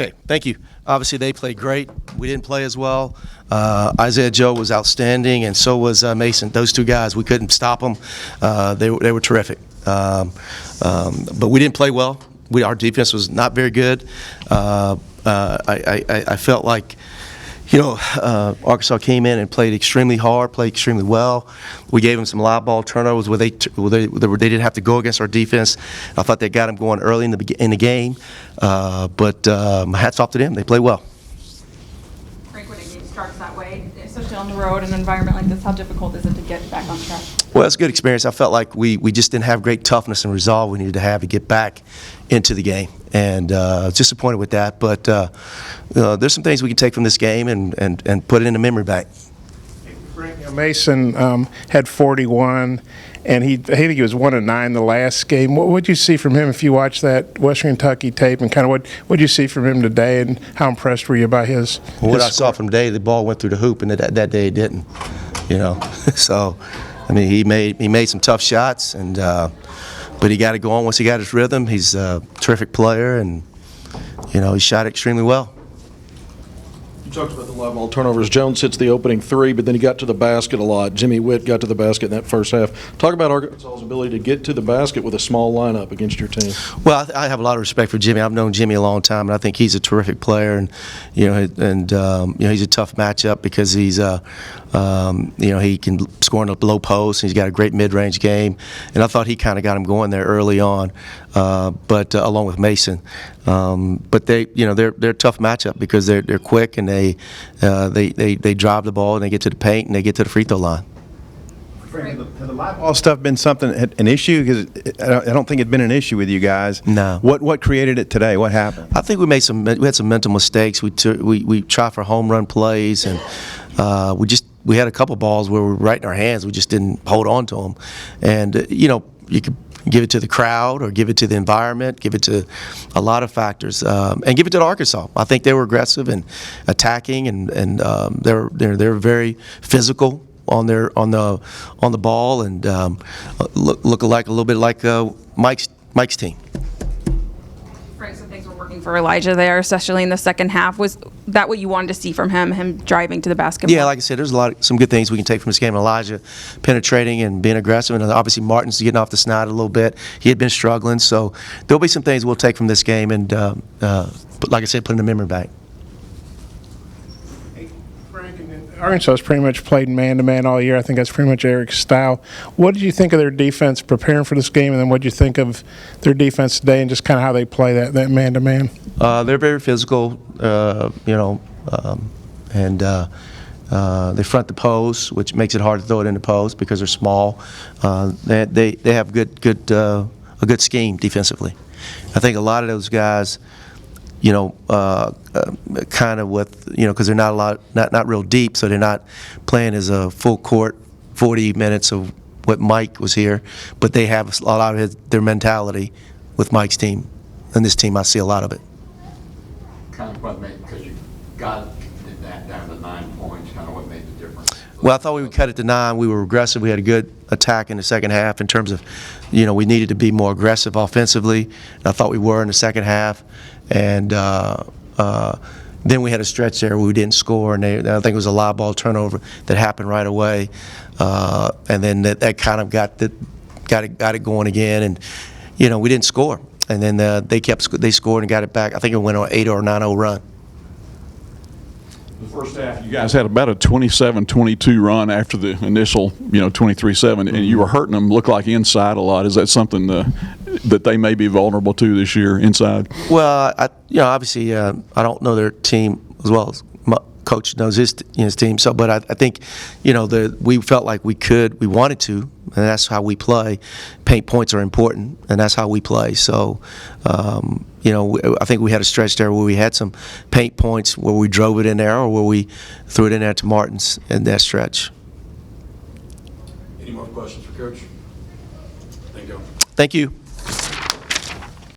Okay, thank you. Obviously, they played great. We didn't play as well. Isaiah Joe was outstanding, and so was Mason. Those two guys, we couldn't stop them. They were terrific. But we didn't play well. Our defense was not very good. I felt like, Arkansas came in and played extremely hard, played extremely well. We gave them some live ball turnovers where they didn't have to go against our defense. I thought they got them going early in the game. But hats off to them. They played well. Frank, when a game starts that way, especially on the road in an environment like this, how difficult is it to get back on track? Well, it's a good experience. I felt like we just didn't have great toughness and resolve we needed to have to get back into the game. And disappointed with that. But there's some things we can take from this game and put it in the memory bank. Frank, Mason had 41, and I think he was 1-9 the last game. What would you see from him if you watched that Western Kentucky tape, and kind of what did you see from him today, and how impressed were you by his? Well, what I saw from today, the ball went through the hoop, and that day it didn't. So, I mean, he made some tough shots, and but he got to go on once he got his rhythm. He's a terrific player, and he shot extremely well. You talked about the live ball turnovers. Jones hits the opening three, but then he got to the basket a lot. Jimmy Witt got to the basket in that first half. Talk about Arkansas's ability to get to the basket with a small lineup against your team. Well, I have a lot of respect for Jimmy. I've known Jimmy a long time, and I think he's a terrific player. And he's a tough matchup because he's he can score in the low post, and he's got a great mid-range game. And I thought he kind of got him going there early on, but along with Mason. But they're a tough matchup because they're quick, and they drive the ball and they get to the paint and they get to the free throw line. Has the live ball stuff been an issue? Because I don't think it's been an issue with you guys. No. What created it today? What happened? I think we had some mental mistakes. We tried for home run plays, and we had a couple balls where we were right in our hands. We just didn't hold on to them, and you could give it to the crowd or give it to the environment, give it to a lot of factors, and give it to Arkansas. I think they were aggressive and attacking, and they're very physical on the ball, and look like a little bit like Mike's team. Frank, some things were working for Elijah there, especially in the second half. Was that what you wanted to see from him driving to the basketball? Yeah, like I said, there's some good things we can take from this game. Elijah penetrating and being aggressive, and obviously Martin's getting off the snide a little bit. He had been struggling, so there'll be some things we'll take from this game, and like I said, put in the memory bank. Arkansas's pretty much played man-to-man all year. I think that's pretty much Eric's style. What did you think of their defense preparing for this game, and then what did you think of their defense today and just kind of how they play that man-to-man? They're very physical, and they front the post, which makes it hard to throw it in the post because they're small. They have a good scheme defensively. I think a lot of those guys, kind of with, because they're not real deep, so they're not playing as a full court 40 minutes of what Mike was here, but they have a lot of their mentality with Mike's team. And this team, I see a lot of it. Kind of what made, because you got that down to 9 points, kind of what made the difference? Well, I thought we would cut it to 9. We were aggressive. We had a good attack in the second half in terms of, we needed to be more aggressive offensively. And I thought we were in the second half. And then we had a stretch there where we didn't score, and I think it was a live ball turnover that happened right away. And then that kind of got it going again, and we didn't score. And then they scored and got it back. I think it went on an 8 or 9-0 run. The first half, you guys had about a 27-22 run after the initial, 23-7, and you were hurting them. Look like inside a lot. Is that something that they may be vulnerable to this year inside? Well, obviously, I don't know their team as well as my coach knows his team. So, but I think, we felt like we wanted to, and that's how we play. Paint points are important, and that's how we play. So, I think we had a stretch there where we had some paint points where we drove it in there or where we threw it in there to Martins in that stretch. Any more questions for Coach? Thank you. Thank you.